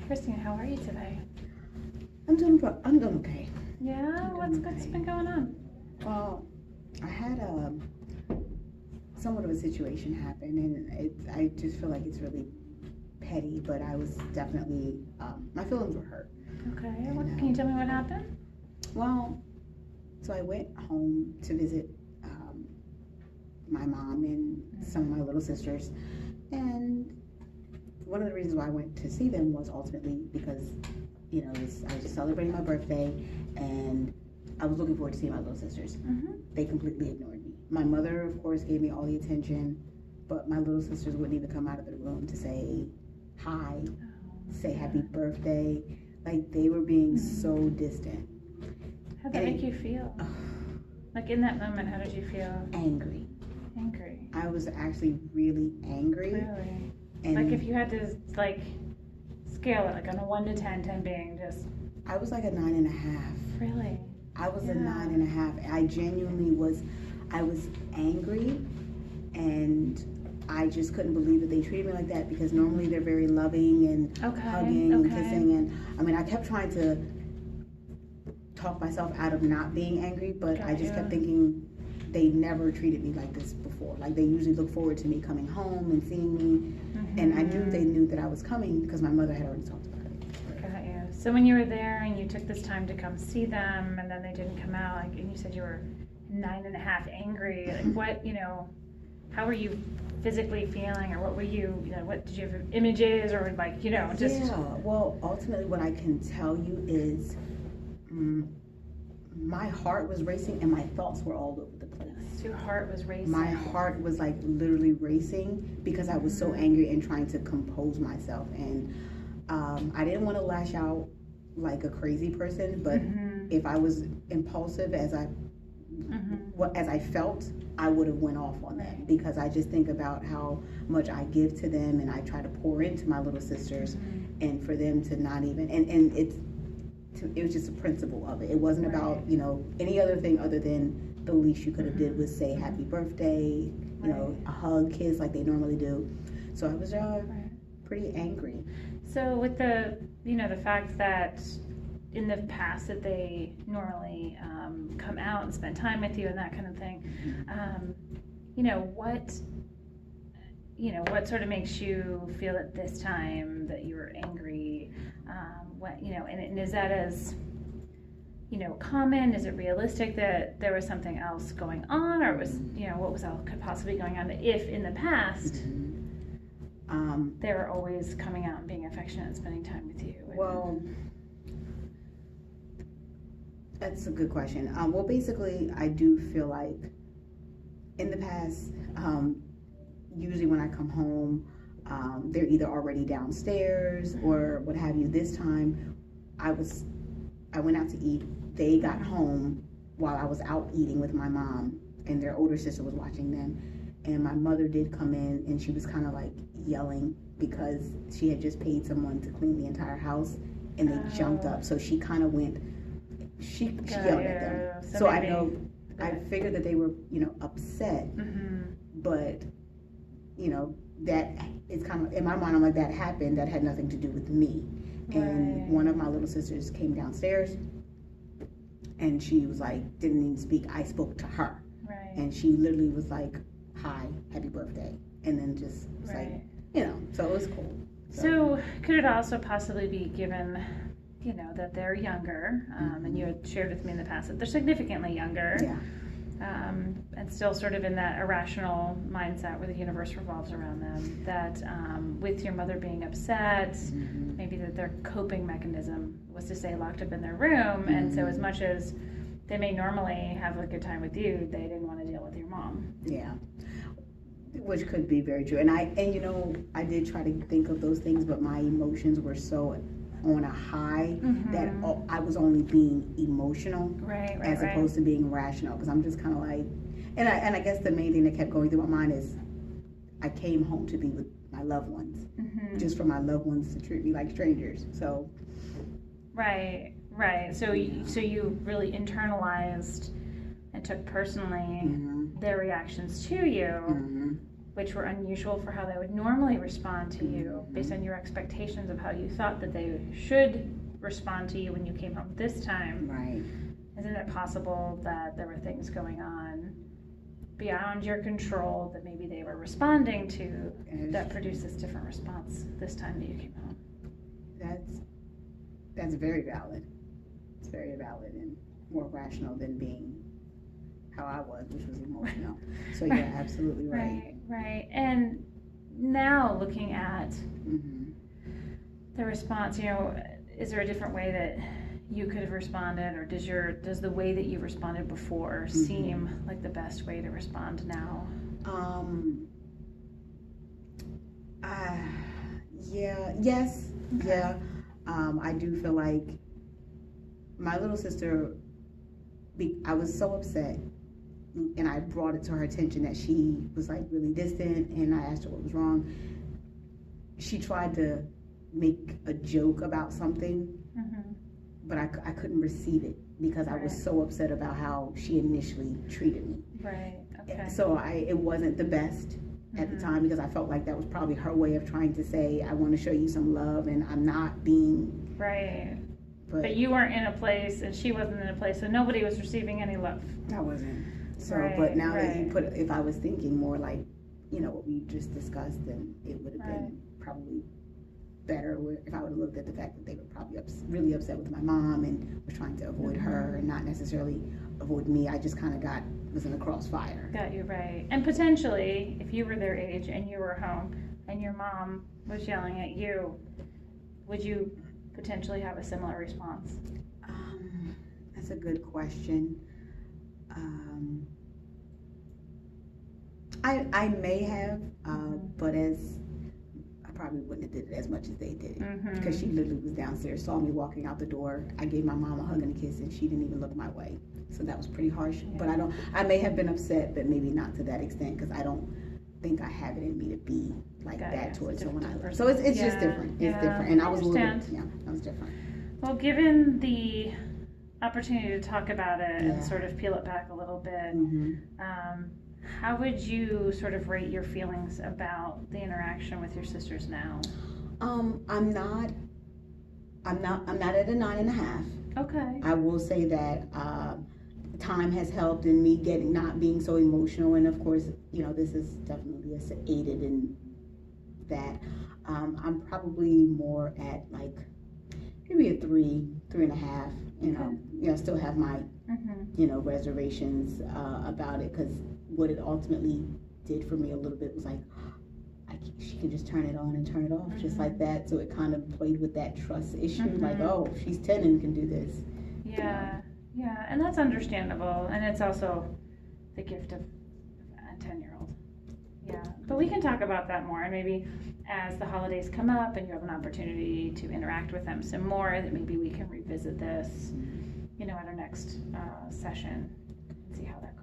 Christina, how are you today? I'm doing okay. Yeah? What's been going on? Well, I had somewhat of a situation happen, and I just feel like it's really petty, but I was definitely, my feelings were hurt. Okay. Can you tell me what happened? Well, so I went home to visit my mom and some of my little sisters, and one of the reasons why I went to see them was ultimately because, I was just celebrating my birthday, and I was looking forward to seeing my little sisters. Mm-hmm. They completely ignored me. My mother, of course, gave me all the attention, but my little sisters wouldn't even come out of the room to say hi, say happy birthday. Like, they were being so distant. How'd that make you feel? Like, in that moment, how did you feel? Angry. Angry. I was actually really angry. Really? And like, if you had to, scale it, on a 1 to 10, 10 being just... I was like a 9.5. Really? I was a 9.5. I genuinely was, I was angry, and I just couldn't believe that they treated me like that, because normally they're very loving and hugging and kissing, and I kept trying to talk myself out of not being angry, but I just kept thinking they never treated me like this before. Like, they usually look forward to me coming home and seeing me, and I knew they knew that I was coming because my mother had already talked about it. Got you. So when you were there and you took this time to come see them, and then they didn't come out, and you said you were 9.5 angry, what, how were you physically feeling, or what were you, what did you have images, or just... Yeah, well, ultimately what I can tell you is my heart was racing and my thoughts were all over the place. So your heart was racing. My heart was literally racing because I was so angry and trying to compose myself, and I didn't want to lash out like a crazy person, but if I was impulsive as I felt, I would have went off on them, because I just think about how much I give to them, and I try to pour into my little sisters, and for them to not even, and it was just a principle of it. It wasn't about, any other thing other than the least you could have did was say happy birthday, a hug, kiss like they normally do. So I was pretty angry. So with the, the fact that in the past that they normally come out and spend time with you and that kind of thing, what sort of makes you feel at this time that you were angry? And is that as, common? Is it realistic that there was something else going on, or was, what was else could possibly going on, if in the past they were always coming out and being affectionate and spending time with you? Well, that's a good question. Well, basically, I do feel like in the past, usually when I come home, they're either already downstairs or what have you. This time, I went out to eat. They got home while I was out eating with my mom, and their older sister was watching them. And my mother did come in, and she was kind of yelling because she had just paid someone to clean the entire house, and they jumped up. So she kind of went, she yelled at them. So I know, I figured that they were, upset, but, that is kind of, in my mind, I'm like, that happened, that had nothing to do with me. And one of my little sisters came downstairs, and she was didn't even speak. I spoke to her. And she literally was like, hi, happy birthday. And then just was so it was cool. So could it also possibly be given, that they're younger, and you had shared with me in the past that they're significantly younger. Yeah. And still sort of in that irrational mindset where the universe revolves around them, that with your mother being upset, maybe that their coping mechanism was to stay locked up in their room, and so as much as they may normally have a good time with you, they didn't want to deal with your mom. Yeah, which could be very true. And I did try to think of those things, but my emotions were so on a high that I was only being emotional as opposed to being rational, because I'm just kind of and I guess the main thing that kept going through my mind is I came home to be with my loved ones, just for my loved ones to treat me like strangers. So so you really internalized and took personally their reactions to you, which were unusual for how they would normally respond to you based on your expectations of how you thought that they should respond to you when you came home this time. Right. Isn't it possible that there were things going on beyond your control that maybe they were responding to that produced this different response this time that you came home? That's very valid. It's very valid and more rational than being how I was, which was emotional. So you're absolutely right. Right. And now looking at the response, is there a different way that you could have responded, or does the way that you responded before seem like the best way to respond now? Yes. Okay. Yeah. I do feel like my little sister, I was so upset, and I brought it to her attention that she was like really distant, and I asked her what was wrong. She tried to make a joke about something, but I couldn't receive it because I was so upset about how she initially treated me. Right. Okay. So it wasn't the best at the time, because I felt like that was probably her way of trying to say, I want to show you some love and I'm not being... Right. But you weren't in a place and she wasn't in a place, so nobody was receiving any love. I wasn't. So, but now that you put, if I was thinking more like, what we just discussed, then it would have been probably better if I would have looked at the fact that they were probably really upset with my mom and was trying to avoid her and not necessarily avoid me. I just kind of was in the crossfire. Got you, right. And potentially, if you were their age and you were home and your mom was yelling at you, would you potentially have a similar response? That's a good question. I may have, but I probably wouldn't have did it as much as they did, because she literally was downstairs, saw me walking out the door. I gave my mom a hug and a kiss, and she didn't even look my way. So that was pretty harsh. Yeah. But I may have been upset, but maybe not to that extent, because I don't think I have it in me to be like that towards someone I love. So it's just different. It's different, and I was a little bit, I was different. Well, given the opportunity to talk about it and sort of peel it back a little bit, how would you sort of rate your feelings about the interaction with your sisters now? I'm not at a 9.5. Okay. I will say that time has helped in me not being so emotional, and of course, this is definitely aided in that. I'm probably more at like maybe a 3.5. Still have my reservations about it, because what it ultimately did for me a little bit was like, she can just turn it on and turn it off just like that. So it kind of played with that trust issue, like, oh, she's 10 and can do this. Yeah, and that's understandable, and it's also the gift of a 10-year-old. Yeah, but we can talk about that more, and maybe as the holidays come up and you have an opportunity to interact with them some more, that maybe we can revisit this, at our next session and see how that